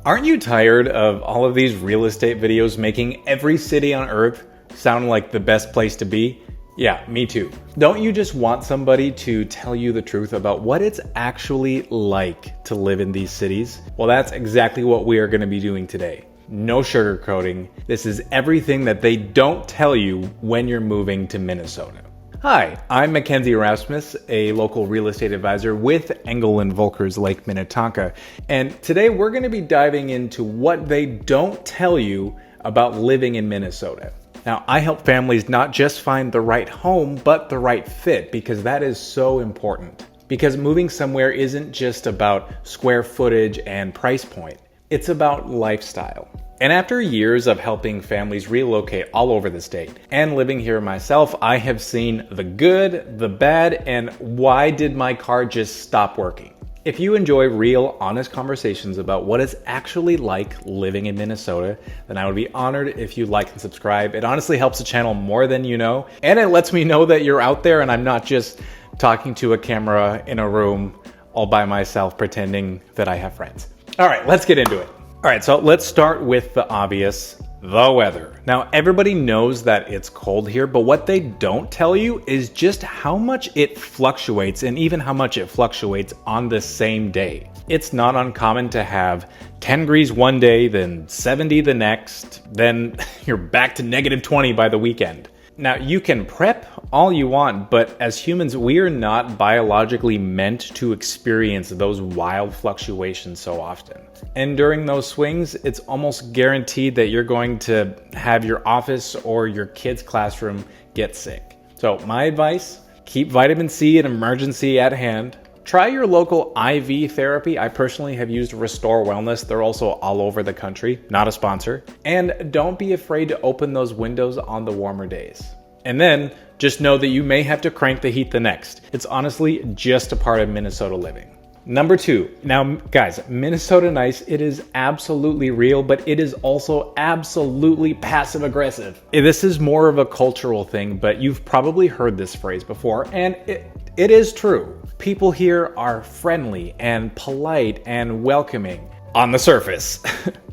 Aren't you tired of all of these real estate videos making every city on earth sound like the best place to be? Yeah, me too. Don't you just want somebody to tell you the truth about what it's actually like to live in these cities? Well, that's exactly what we are going to be doing today. No sugarcoating. This is everything that they don't tell you when you're moving to Minnesota. Hi, I'm Mackenzie Erasmus, a local real estate advisor with Engel and Volkers Lake Minnetonka, and today we're going to be diving into what they don't tell you about living in Minnesota. Now, I help families not just find the right home, but the right fit, because that is so important. Because moving somewhere isn't just about square footage and price point, it's about lifestyle. And after years of helping families relocate all over the state and living here myself, I have seen the good, the bad, and why did my car just stop working? If you enjoy real, honest conversations about what it's actually like living in Minnesota, then I would be honored if you like and subscribe. It honestly helps the channel more than you know, and it lets me know that you're out there and I'm not just talking to a camera in a room all by myself pretending that I have friends. All right, let's get into it. All right, so let's start with the obvious, the weather. Now, everybody knows that it's cold here, but what they don't tell you is just how much it fluctuates and even how much it fluctuates on the same day. It's not uncommon to have 10 degrees one day, then 70 the next, then you're back to -20 by the weekend. Now, you can prep all you want, but as humans, we are not biologically meant to experience those wild fluctuations so often. And during those swings, it's almost guaranteed that you're going to have your office or your kid's classroom get sick. So my advice, keep vitamin C and emergency at hand. Try your local IV therapy. I personally have used Restore Wellness. They're also all over the country, not a sponsor. And don't be afraid to open those windows on the warmer days. And then just know that you may have to crank the heat the next. It's honestly just a part of Minnesota living. Number 2. Now, guys, Minnesota nice, it is absolutely real, but it is also absolutely passive aggressive. This is more of a cultural thing, but you've probably heard this phrase before, and it is true. People here are friendly and polite and welcoming on the surface.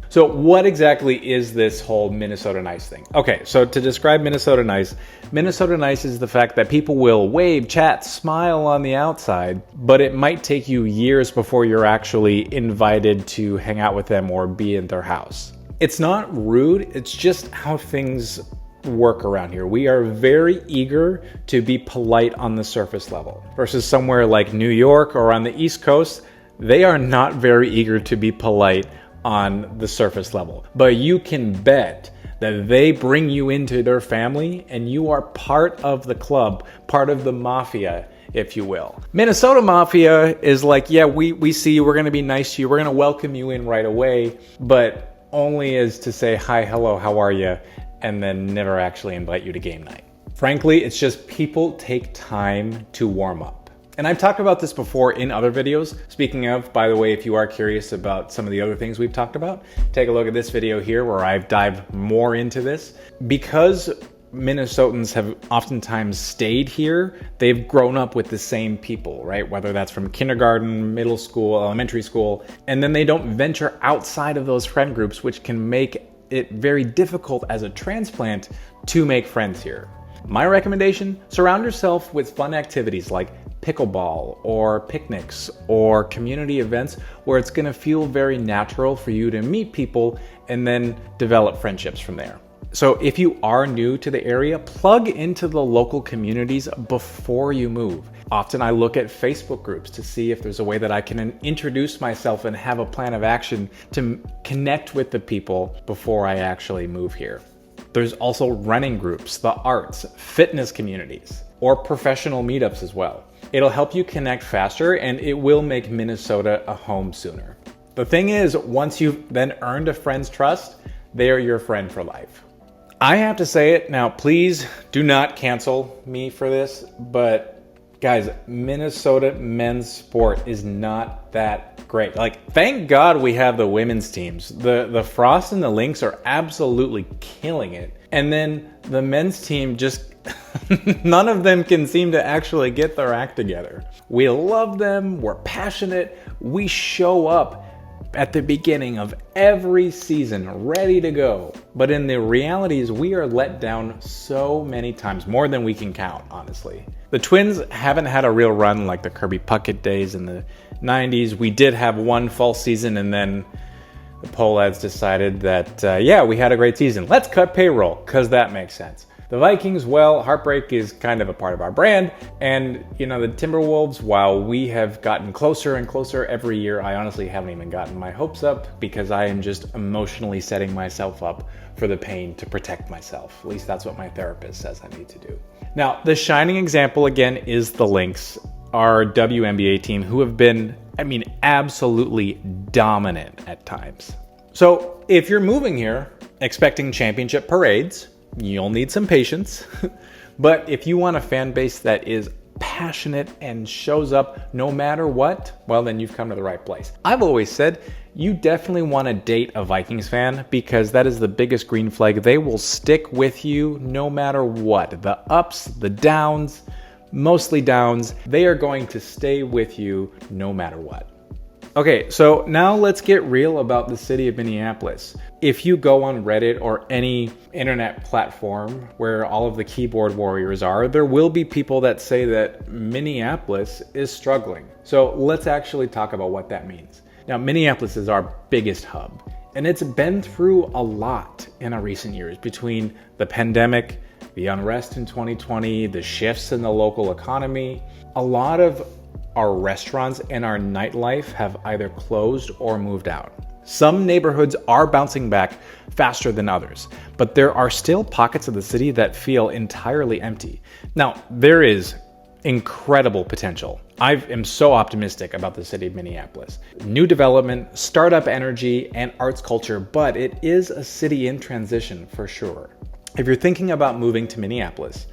So what exactly is this whole Minnesota nice thing? Okay, so to describe Minnesota nice is the fact that people will wave, chat, smile on the outside, but it might take you years before you're actually invited to hang out with them or be in their house. It's not rude, it's just how things work around here. We are very eager to be polite on the surface level versus somewhere like New York or on the East Coast. They are not very eager to be polite on the surface level, but you can bet that they bring you into their family and you are part of the club, part of the mafia, if you will. Minnesota mafia is like, yeah, we see you, we're going to be nice to you, we're going to welcome you in right away, but only as to say hi, hello, how are you, and then never actually invite you to game night. Frankly, it's just people take time to warm up. And I've talked about this before in other videos. Speaking of, by the way, if you are curious about some of the other things we've talked about, take a look at this video here where I've dived more into this. Because Minnesotans have oftentimes stayed here, they've grown up with the same people, right? Whether that's from kindergarten, middle school, elementary school, and then they don't venture outside of those friend groups, which can make it very difficult as a transplant to make friends here. My recommendation, surround yourself with fun activities like pickleball or picnics or community events where it's going to feel very natural for you to meet people and then develop friendships from there. So if you are new to the area, plug into the local communities before you move. Often I look at Facebook groups to see if there's a way that I can introduce myself and have a plan of action to connect with the people before I actually move here. There's also running groups, the arts, fitness communities, or professional meetups as well. It'll help you connect faster and it will make Minnesota a home sooner. The thing is, once you've then earned a friend's trust, they are your friend for life. I have to say it now, please do not cancel me for this, but guys, Minnesota men's sport is not that great. Like, thank God we have the women's teams. The Frost and the Lynx are absolutely killing it. And then the men's team just, none of them can seem to actually get their act together. We love them, we're passionate, we show up, at the beginning of every season, ready to go. But in the realities, we are let down so many times, more than we can count, honestly. The Twins haven't had a real run like the Kirby Puckett days in the 90s. We did have one fall season, and then the Pohlads decided that, yeah, we had a great season. Let's cut payroll, because that makes sense. The Vikings, well, heartbreak is kind of a part of our brand. And, you know, the Timberwolves, while we have gotten closer and closer every year, I honestly haven't even gotten my hopes up because I am just emotionally setting myself up for the pain to protect myself. At least that's what my therapist says I need to do. Now, the shining example, again, is the Lynx, our WNBA team, who have been, absolutely dominant at times. So if you're moving here expecting championship parades, you'll need some patience. But if you want a fan base that is passionate and shows up no matter what, well, then you've come to the right place. I've always said you definitely want to date a Vikings fan because that is the biggest green flag. They will stick with you no matter what. The ups, the downs, mostly downs, they are going to stay with you no matter what. Okay, so now let's get real about the city of Minneapolis. If you go on Reddit or any internet platform where all of the keyboard warriors are, there will be people that say that Minneapolis is struggling. So let's actually talk about what that means. Now, Minneapolis is our biggest hub, and it's been through a lot in our recent years between the pandemic, the unrest in 2020, the shifts in the local economy. A lot of our restaurants and our nightlife have either closed or moved out. Some neighborhoods are bouncing back faster than others, but there are still pockets of the city that feel entirely empty. Now, there is incredible potential. I am so optimistic about the city of Minneapolis. New development, startup energy, and arts culture, but it is a city in transition for sure. If you're thinking about moving to Minneapolis,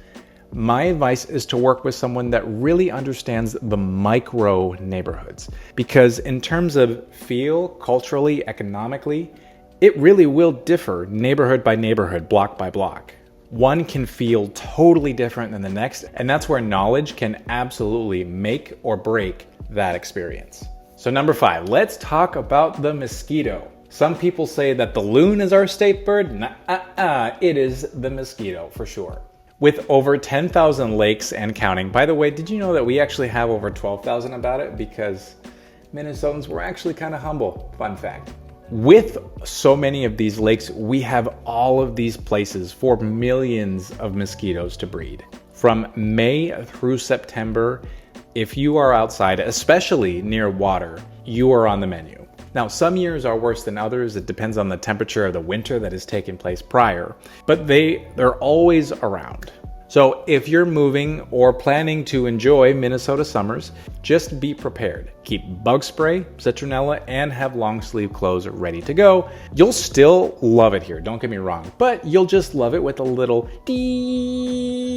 my advice is to work with someone that really understands the micro neighborhoods, because in terms of feel, culturally, economically, it really will differ neighborhood by neighborhood, block by block. One can feel totally different than the next, and that's where knowledge can absolutely make or break that experience. So number 5, let's talk about the mosquito. Some people say that the loon is our state bird. It is the mosquito for sure. With over 10,000 lakes and counting. By the way, did you know that we actually have over 12,000 about it? Because Minnesotans were actually kind of humble. Fun fact. With so many of these lakes, we have all of these places for millions of mosquitoes to breed. From May through September, if you are outside, especially near water, you are on the menu. Now, some years are worse than others. It depends on the temperature of the winter that has taken place prior, but they're always around. So if you're moving or planning to enjoy Minnesota summers, just be prepared. Keep bug spray, citronella, and have long sleeve clothes ready to go. You'll still love it here, don't get me wrong, but you'll just love it with a little dee.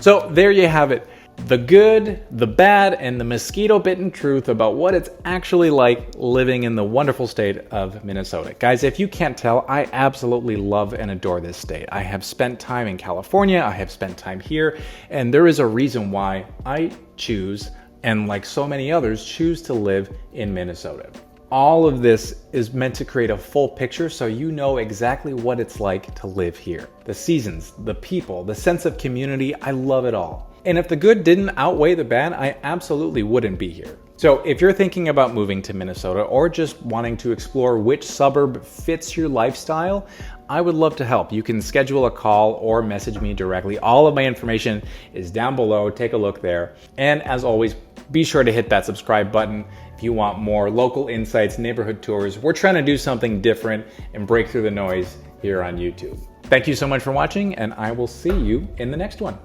So there you have it. The good, the bad, and the mosquito-bitten truth about what it's actually like living in the wonderful state of Minnesota. Guys, if you can't tell, I absolutely love and adore this state. I have spent time in California, I have spent time here, and there is a reason why I choose, and like so many others, choose to live in Minnesota. All of this is meant to create a full picture so you know exactly what it's like to live here. The seasons, the people, the sense of community, I love it all. And if the good didn't outweigh the bad, I absolutely wouldn't be here. So if you're thinking about moving to Minnesota or just wanting to explore which suburb fits your lifestyle, I would love to help. You can schedule a call or message me directly. All of my information is down below. Take a look there. And as always, be sure to hit that subscribe button if you want more local insights, neighborhood tours. We're trying to do something different and break through the noise here on YouTube. Thank you so much for watching, and I will see you in the next one.